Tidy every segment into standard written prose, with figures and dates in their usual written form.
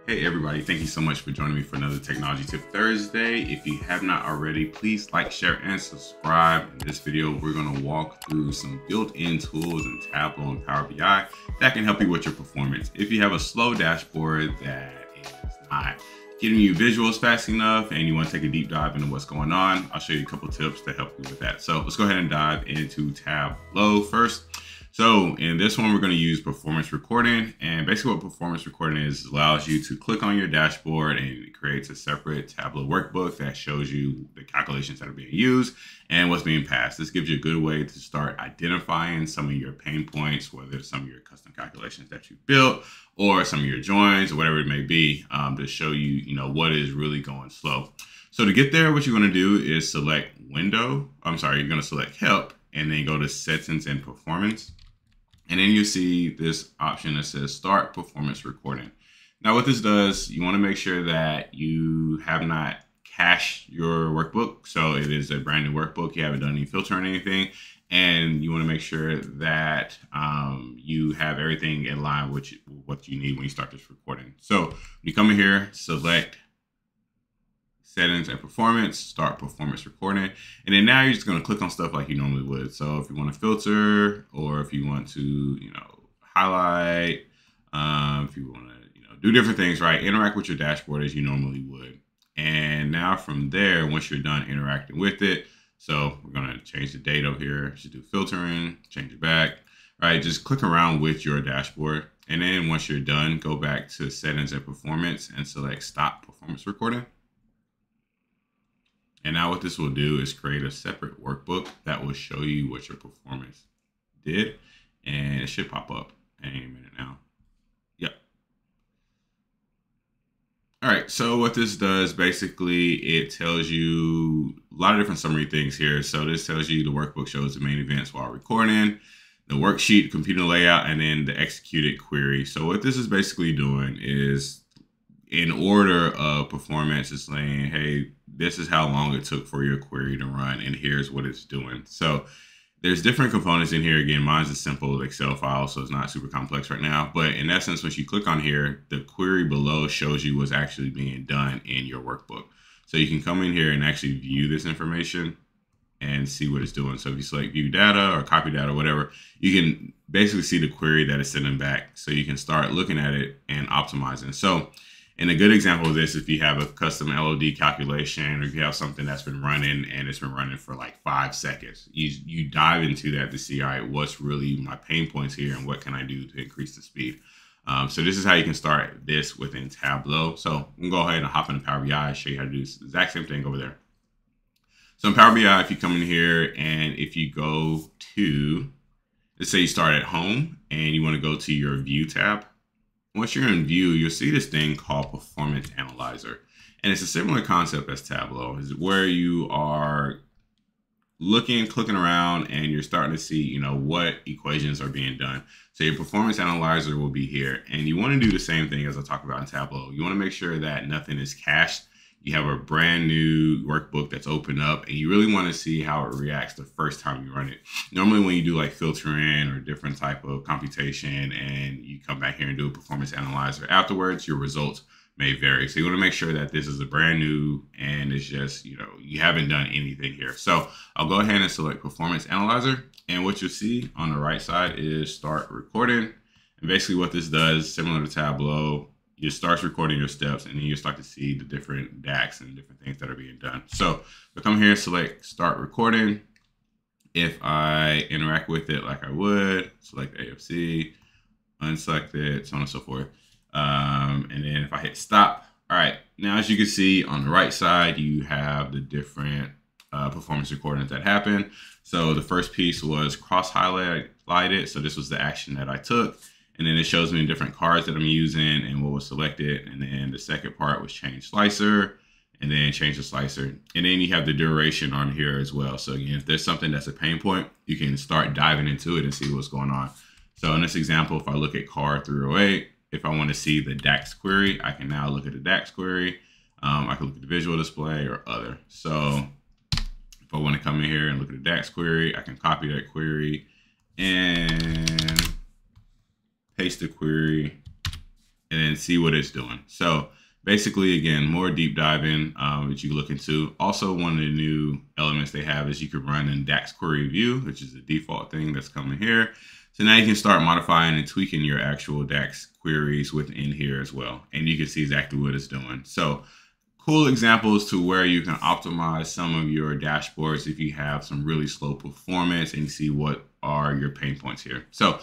Hey everybody, thank you so much for joining me for another Technology Tip Thursday. If you have not already, please like, share, and subscribe. In this video, we're going to walk through some built-in tools in Tableau and Power BI that can help you with your performance. If you have a slow dashboard that is not giving you visuals fast enough and you want to take a deep dive into what's going on, I'll show you a couple tips to help you with that. So let's go ahead and dive into Tableau first. So in this one, we're going to use performance recording, and basically what performance recording is allows you to click on your dashboard and it creates a separate Tableau workbook that shows you the calculations that are being used and what's being passed. This gives you a good way to start identifying some of your pain points, whether it's some of your custom calculations that you built or some of your joins or whatever it may be, to show you, what is really going slow. So to get there, what you're going to do is select you're going to select help and then go to settings and performance. And then you see this option that says start performance recording. Now what this does, you want to make sure that you have not cached your workbook. So it is a brand new workbook. You haven't done any filtering or anything. And you want to make sure that you have everything in line with what you need when you start this recording. So you come in here, select settings and performance, start performance recording. And then now you're just going to click on stuff like you normally would. So if you want to filter, or if you want to, highlight, if you want to, do different things, right? Interact with your dashboard as you normally would. And now from there, once you're done interacting with it, so we're going to change the date over here. Should do filtering, change it back, right? Just click around with your dashboard. And then once you're done, go back to settings and performance and select stop performance recording. And now what this will do is create a separate workbook that will show you what your performance did. And it should pop up any minute now. Yep. All right, so what this does, basically, it tells you a lot of different summary things here. So this tells you the workbook shows the main events while recording, the worksheet, computer layout, and then the executed query. So what this is basically doing is, in order of performance, is saying, hey, this is how long it took for your query to run, and here's what it's doing. So there's different components in here. Again, mine's a simple Excel file, so it's not super complex right now. But in essence, once you click on here, the query below shows you what's actually being done in your workbook. So you can come in here and actually view this information and see what it's doing. So if you select view data or copy data or whatever, you can basically see the query that it's sending back. So you can start looking at it and optimizing. So and a good example of this, if you have a custom LOD calculation, or if you have something that's been running and it's been running for like 5 seconds, you dive into that to see, all right, what's really my pain points here and what can I do to increase the speed? So this is how you can start this within Tableau. So I'm gonna go ahead and hop into Power BI and show you how to do the exact same thing over there. So in Power BI, if you come in here and if you go to, let's say you start at home and you want to go to your view tab. Once you're in view, you'll see this thing called Performance Analyzer. And it's a similar concept as Tableau, is where you are clicking around and you're starting to see, what equations are being done. So your Performance Analyzer will be here. And you want to do the same thing as I talked about in Tableau. You want to make sure that nothing is cached. You have a brand new workbook that's opened up, and you really want to see how it reacts the first time you run it. Normally when you do like filtering or different type of computation and you come back here and do a performance analyzer afterwards, your results may vary. So you want to make sure that this is a brand new and it's just, you haven't done anything here. So I'll go ahead and select Performance Analyzer. And what you'll see on the right side is start recording. And basically what this does, similar to Tableau, it starts recording your steps, and then you start to see the different DAX and different things that are being done. So I come here, select start recording. If I interact with it like I would, select AFC, unselect it, so on and so forth. And then if I hit stop, all right, now as you can see on the right side, you have the different performance recordings that happen. So the first piece was cross highlighted. So this was the action that I took. And then it shows me different cards that I'm using and what was selected. And then the second part was change slicer, and then change the slicer. And then you have the duration on here as well. So again, if there's something that's a pain point, you can start diving into it and see what's going on. So in this example, if I look at card 308, if I want to see the DAX query, I can now look at the DAX query. I can look at the visual display or other. So if I want to come in here and look at the DAX query, I can copy that query and paste the query and then see what it's doing. So basically, again, more deep diving that you can look into. Also, one of the new elements they have is you can run in DAX query view, which is the default thing that's coming here. So now you can start modifying and tweaking your actual DAX queries within here as well. And you can see exactly what it's doing. So cool examples to where you can optimize some of your dashboards if you have some really slow performance and you see what are your pain points here. So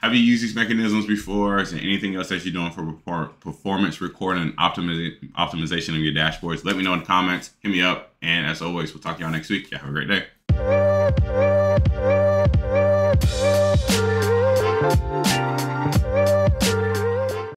have you used these mechanisms before? Is there anything else that you're doing for performance recording and optimization of your dashboards? Let me know in the comments. Hit me up. And as always, we'll talk to y'all next week. Y'all have a great day.